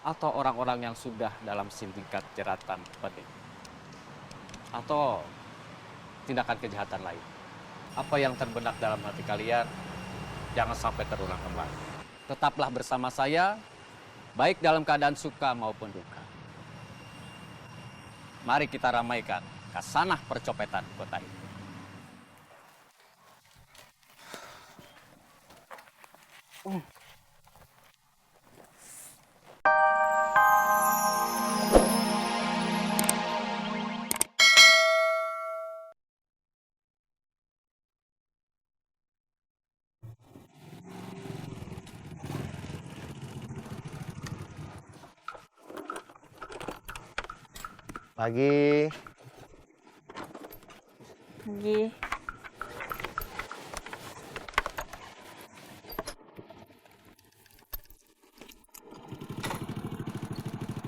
atau orang-orang yang sudah dalam sindikat jeratan pening, atau tindakan kejahatan lain. Apa yang terbenak dalam hati kalian, jangan sampai terulang kembali. Tetaplah bersama saya, baik dalam keadaan suka maupun duka. Mari kita ramaikan kasanah percopetan kota ini. Pagi. Pagi.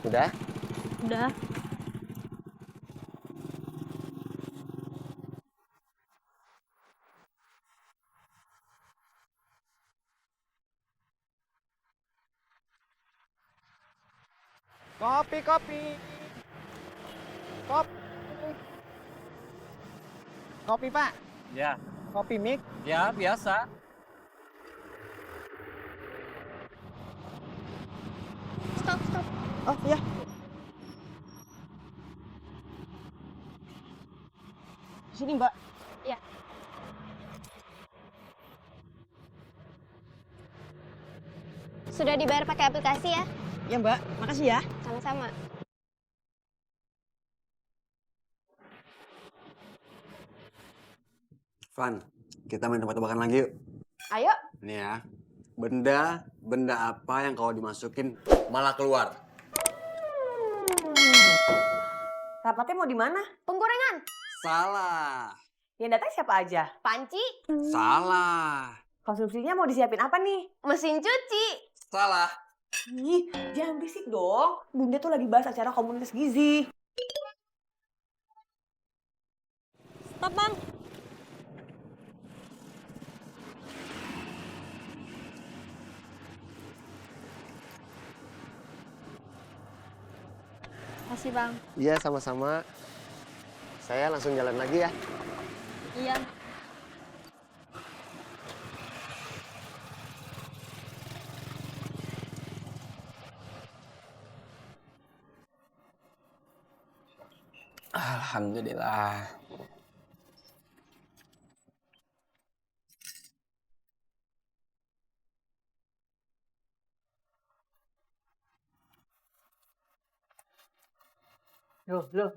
Udah? Udah. Kopi, kopi. Kopi. Kopi, Pak. Ya, Kopi mik. ya biasa. Stop, stop. Oh, iya. Sini, Mbak. Ya. Sudah dibayar pakai aplikasi ya? Iya, Mbak. Makasih ya. Sama-sama. Van, kita main tebak-tebakan lagi yuk. Ayo. Ini ya, benda apa yang kalau dimasukin malah keluar? Rapatnya mau di mana? Penggorengan. Salah, Yang datang siapa aja? Panci. salah, Konsumsinya mau disiapin apa nih? Mesin cuci. salah. Ih, jangan berisik dong. Bunda tuh lagi bahas acara komunitas gizi. Stop, Bang. Makasih, Bang. Iya, sama-sama. Saya langsung jalan lagi ya. Iya. Alhamdulillah.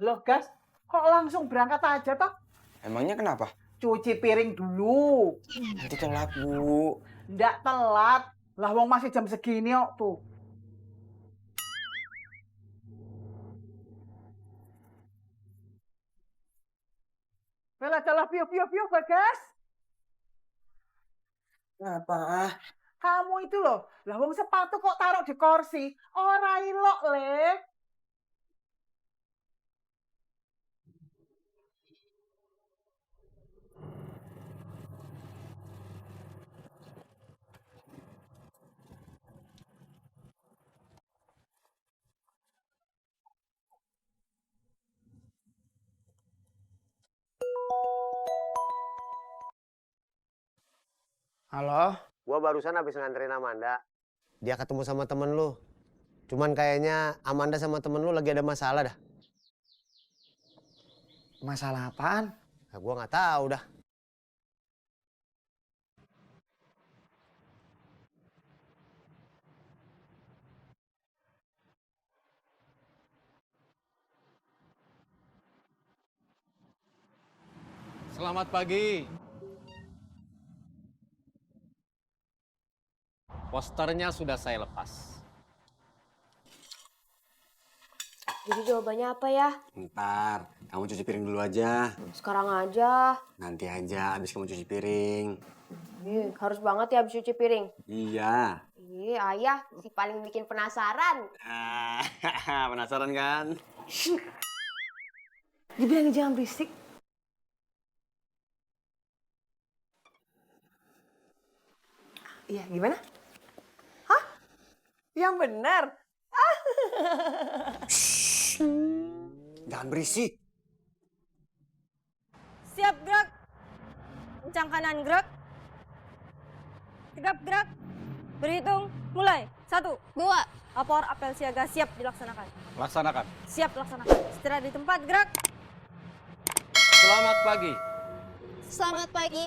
Loh, Gas. Kok langsung berangkat aja toh? Emangnya kenapa? Cuci piring dulu. Nanti telat, Bu. Nggak telat. Lah wong masih jam segini kok tuh. Bela jalan piu-piu Bagas. Kenapa? Kamu itu loh. Lah wong sepatu kok taruh di kursi. Ora ilok, Le. Halo? Gua barusan habis nganterin Amanda. Dia ketemu sama temen lu. Cuman kayaknya Amanda sama temen lu lagi ada masalah dah. Masalah apaan? Nah, gua nggak tahu dah. Selamat pagi. Posternya sudah saya lepas. Jadi jawabannya apa ya? Ntar, kamu cuci piring dulu aja. Sekarang aja. Nanti aja, abis kamu cuci piring. Ih, harus banget ya habis cuci piring. Iya. Ih, ayah si paling bikin penasaran. Ah, penasaran kan? Dibilangin jangan berisik. Iya, gimana? Hah? Yang benar? Jangan berisik. Siap gerak. Kencang kanan gerak. Tegap gerak. Berhitung, mulai. 1, 2. Apor apel siaga siap dilaksanakan. Laksanakan. Siap dilaksanakan. Istirahat di tempat, gerak. Selamat pagi, Selamat pagi.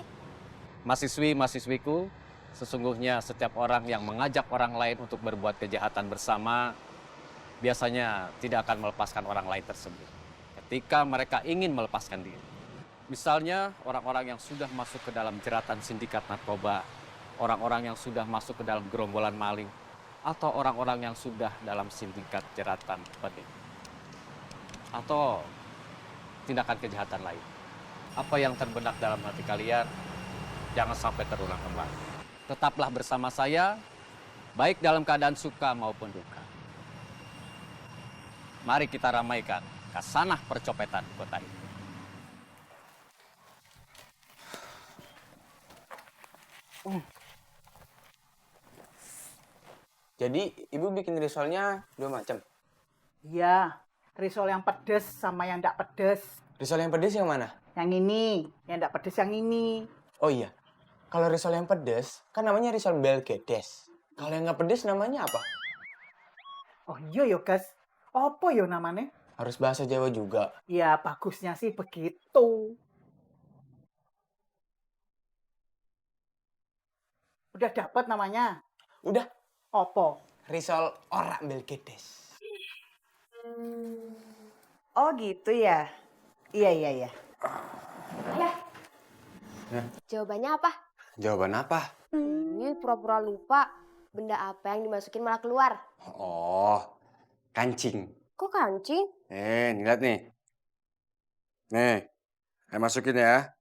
mahasiswi-mahasiswiku. Sesungguhnya setiap orang yang mengajak orang lain untuk berbuat kejahatan bersama biasanya tidak akan melepaskan orang lain tersebut ketika mereka ingin melepaskan diri. Misalnya orang-orang yang sudah masuk ke dalam jeratan sindikat narkoba, orang-orang yang sudah masuk ke dalam gerombolan maling, atau orang-orang yang sudah dalam sindikat jeratan benih, atau tindakan kejahatan lain. Apa yang terbenak dalam hati kalian jangan sampai terulang kembali. Tetaplah bersama saya, baik dalam keadaan suka maupun duka. Mari kita ramaikan kasanah percopetan kota ini. Jadi ibu bikin risolnya 2 macam. Iya, risol yang pedes sama yang enggak pedes. Risol yang pedes yang mana? Yang ini, yang enggak pedes yang ini. Oh iya, kalau risol yang pedes kan namanya risol belgedes. Kalau yang nggak pedes namanya apa? Oh iya yo, Gas. Apa yo namanya? Harus bahasa Jawa juga. Ya, bagusnya sih begitu. Udah dapat namanya? Udah, Apa? risol ora belgedes. Oh gitu ya? Iya. Jawabannya apa? Jawaban apa? Ini pura-pura lupa. Benda apa yang dimasukin malah keluar? Oh, kancing. Kok kancing? Nih, lihat nih. Nih, saya masukin ya.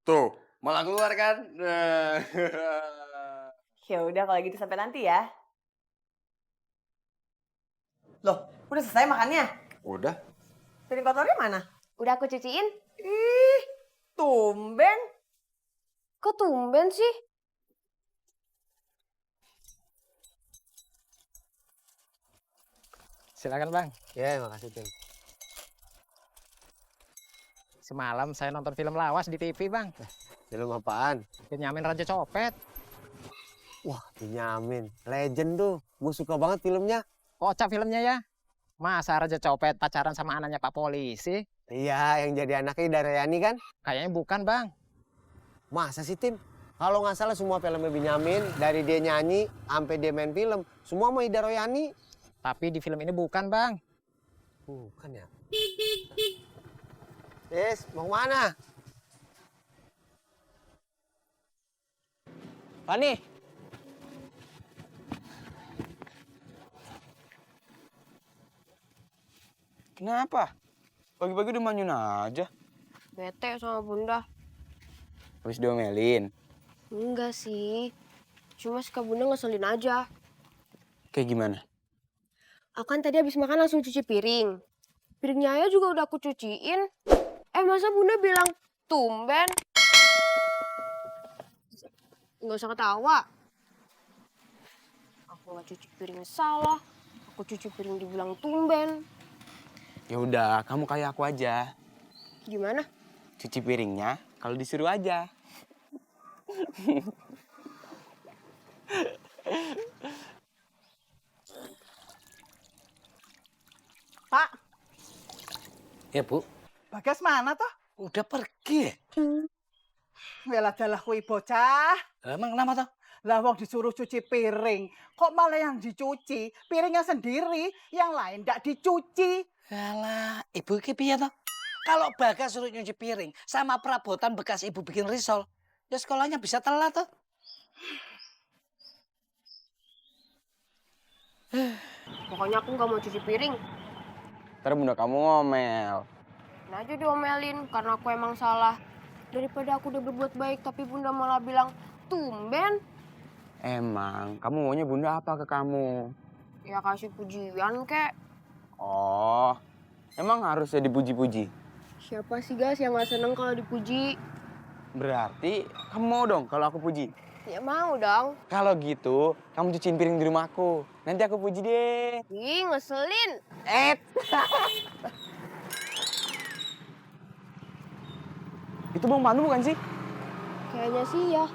Tuh, malah keluar kan? Nah. Ya udah kalau gitu sampai nanti ya. Loh, udah selesai makannya? Udah. Piring kotornya mana? Udah aku cuciin? Ih, tumben. Kok tumben sih? Silakan Bang. Ya, makasih Tim. Semalam saya nonton film lawas di TV Bang. Film apaan? Benyamin Raja Copet. Wah, Benyamin. Legend tuh. Gue suka banget filmnya. Kocak filmnya ya. Masa Raja Copet pacaran sama anaknya Pak Polisi? Iya, yang jadi anaknya Daryani kan? Kayaknya bukan Bang. Masa sih Tim? Kalau nggak salah semua filmnya Benyamin, dari dia nyanyi sampai dia main film, semua mau Ida Royani. Tapi di film ini bukan Bang. Bukan ya? Yes, mau kemana? Fani. Kenapa? Pagi-pagi udah manyun aja. Bete sama bunda. Habis diomelin. Enggak sih. Cuma suka bunda ngeselin aja. Kayak gimana? Aku kan tadi habis makan langsung cuci piring. Piringnya Ayah juga udah aku cuciin. Masa bunda bilang tumben? Nggak usah ketawa. Aku nggak cuci piring salah. Aku cuci piring dibilang tumben. Ya udah, kamu kayak aku aja. Gimana? Cuci piringnya kalau disuruh aja. Pak, Ya Bu, Bagas mana toh? udah pergi. Welah dalah kui bocah. Emang kenapa toh? Lah wong disuruh cuci piring. Kok malah yang dicuci? Piringnya sendiri, yang lain ndak dicuci. Alah, ibu iki piye toh? Kalau Bagas suruh nyuci piring sama perabotan bekas ibu bikin risol, ya sekolahnya bisa telat toh. Pokoknya aku nggak mau cuci piring. Ntar bunda kamu ngomel. Nah aja diomelin karena aku emang salah. Daripada aku udah berbuat baik tapi bunda malah bilang tumben. Emang, kamu maunya bunda apa ke kamu? Ya kasih pujian kek. Oh, emang harusnya dipuji-puji? Siapa sih guys yang gak seneng kalau dipuji? Berarti kamu mau dong kalau aku puji? Ya mau dong. Kalau gitu, kamu cuciin piring di rumahku. Nanti aku puji deh. Ih, ngeselin. Itu bang Pandu bukan sih? Kayaknya sih ya.